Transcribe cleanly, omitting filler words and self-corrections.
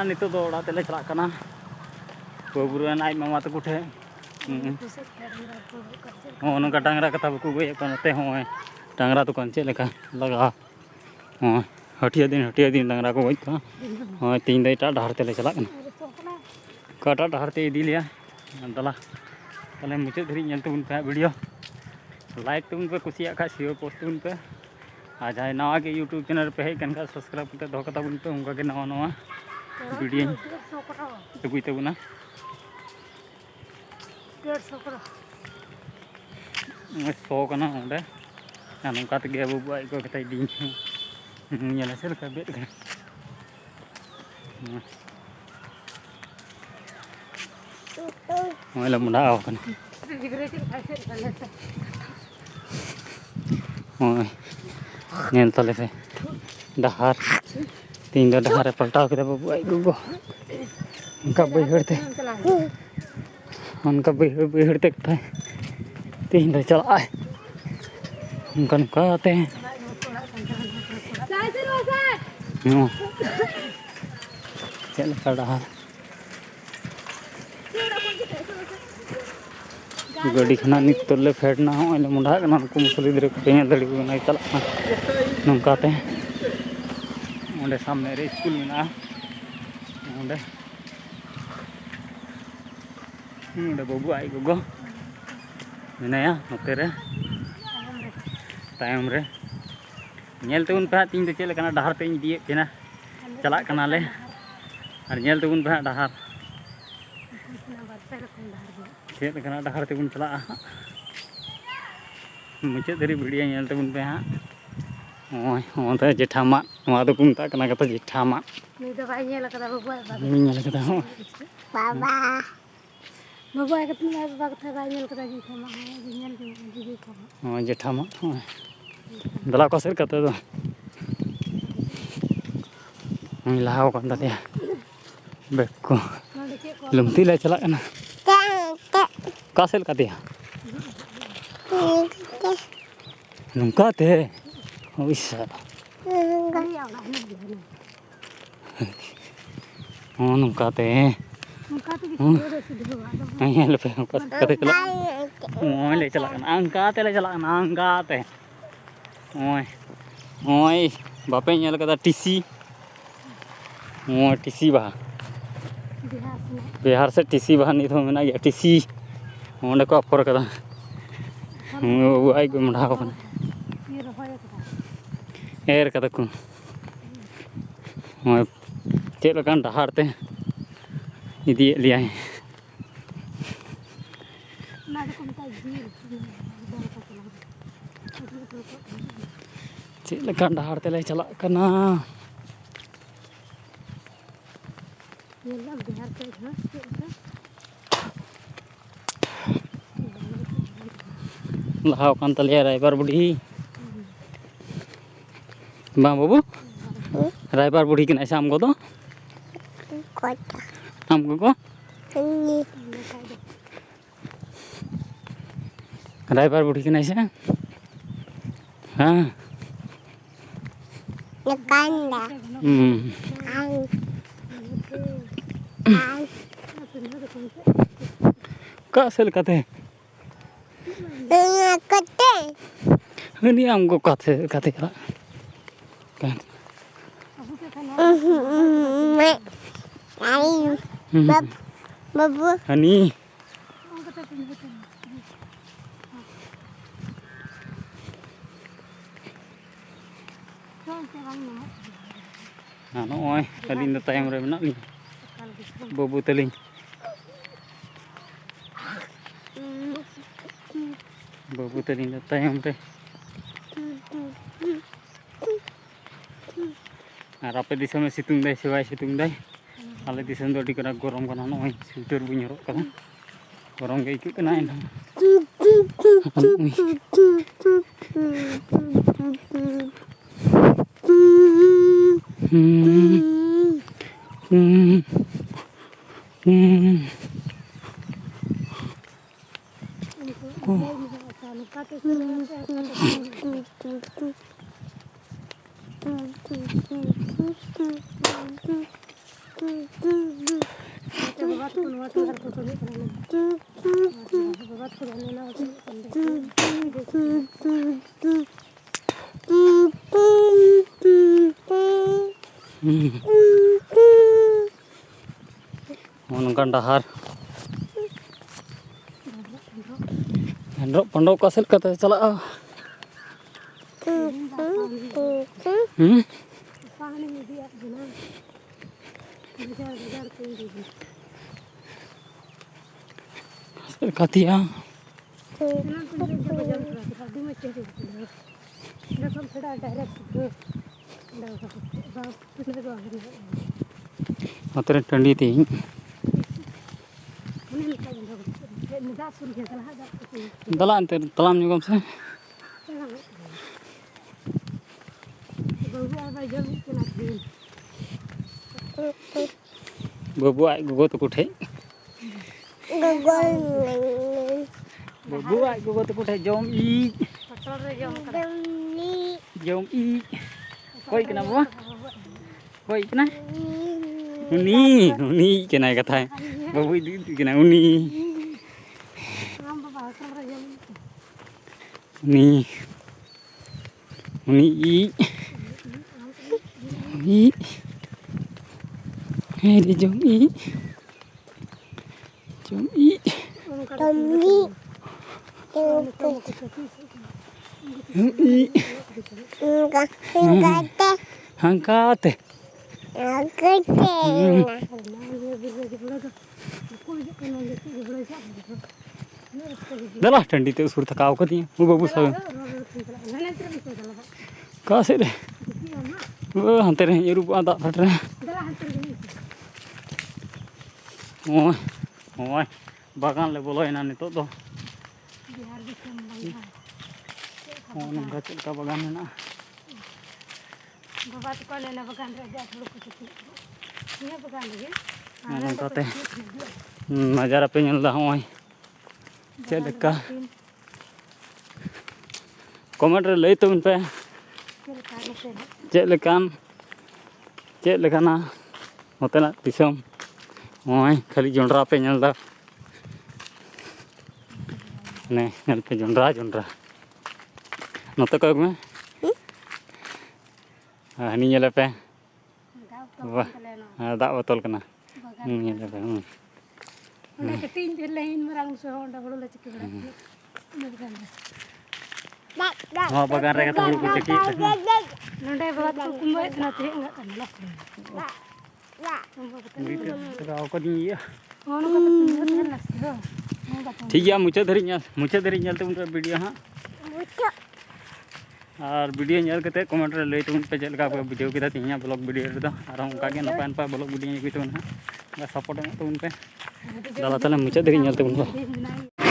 नितो दो ओड़ा तेले चला कना बाबुरान आज मामा तको ठे नौका डांगरा कथा बको गए नते होय डांगरा तो चेक लेका लगा हटिया दिन डांगरा को गई हाँ तीन दो एटा डहार तेले चला कटा डहार ते इदी लिया दला तले मुचाद धरी नेल तबुन पे वीडियो लाइक तबुन पे कुसिया खा शेयर पोस्ट तबुन पे आज जहाँ नवा के यूट्यूब चैनल पे हेज कन सब्सक्राइब करते दो कता बुन पे उनका के नवा नवा वीडियो अगुई तबुना 100 कना ओंडे नौका तेगे बाबू आज को कता दी नेला से लेका बेद कना मोला मुंडा आव कना ओय नेल तले पे डहार तीन दो डहार पलटाव के बाबू आई गुगो उनका बैहड़ते कथा तीन दो चला उनका नुका आते चल डहार गाड़ी खाना नित तोले फेडना होले मुंडा कना को मुसली दरे को पेन दड़ी को ना चला नौकाते ओंडे सामने रे स्कूल में ओंडे ओंडे बाबू आई गोगो मेनाया नोते रे तायम रे नेल तबुन पे तीन दे चेले कना डहार ते इदिए पेना चला कना ले और नेल तबुन पे डहार चेक कना डहार तेबुन चला मुचाद धरी वीडियो नेल तबुन पे हाँ ओय ओंते जेठा मा नवा दो को मता कना कता जेठा मा नि दो बाय नेल कदा बाबू नेल कदा हो बाबा बाबू आके तुम बाबा कथा बाय नेल कदा जेठा मा नेल दीदी का हां जेठा मा दला को सेर कते दो लाहाव कन दलिया बेको लुमती ले चला कना का सेल कतिया नुका ते ओइसा नुका ते ले पे कते चला ओय ले चला कना अंका ते ले चला कना अंका ते ओय ओय बापे नेल कदा टीसी ओय टीसी बा बिहार से टीसी बा नित मेना गया टीसी ओंडे को अफर कदा आई को मुंडा को एर कदा को ओय चेक लकान डहार ते इदी लिया चेक लकान डहार ते ले चला कना लाहाव कान तलिया रायबार बुढ़ी बा बाबू रायबार बुढ़ी के शाम को तो हम को ड्राइवर बुढ़ी के नहीं से हाँ का सेल कते हनी हमको कते कते बाबू हनी हाँ नॉय अलिंग तायम रे मेना ली बाबू तलिंग बाबू तलिंग तायम रे और आपे दिसम में सितुंग दाय सेवाय सितुंग दाय आले दिसम दो अडी करा गरम कना नॉय स्वेटर बुኝ हरक कना गरम गे इकु कना एन नौका डहार पंडो का सेल कते चला कतिया अतरे टंडी ती दला अंते तलाम निगम से बाबू आय गोगो तो कुठे बाबू आय गोगो तो कुठे जम ई कोई कना बाबा कोई कना उनी कना कथा बाबू दी कना उनी हे जम ई हंकाते दला ठंडी ते सुर थकाव कर दिए वो बाबू सब का से रे वो हंते रे ये रूप आदा फट रे ओय ओय बागान ले बोलो ना नितो दो नंगा चलका बागान है ना बाबा तो कोले ना बागान रे जा थोड़ा कुछ ये बागान रे नंगा ते नजारा पे नेल दा होय चलका कमेंट रे लई तबन पे चलकाना होतेना दिसम होय खाली जोंडरा पे नेल दा ने नेल पे जोंडरा नोते को में हनी नेले पे दा बोतल कना नेले पे ओने के तीन दिन लाइन मरांग सो होंडा बड़ो ले चिक बड़ा हां बगान रे कता को चिकी नोंडे बात को कुंबे तना ते इंगा कनला गाव को दिया ओनो का तो नस दो ठीक है मुझे धरी नेलते उन वीडियो हाँ और वीडियो नेल कते कमेंट रे लई तुन पे चलका वीडियो किदा तिया ब्लॉग वीडियो रे और उनका के नपाय नपाय ब्लॉग वीडियो को तुन हाँ सपोर्ट में तुन पे दादा तले मुझे धरी नेलते उन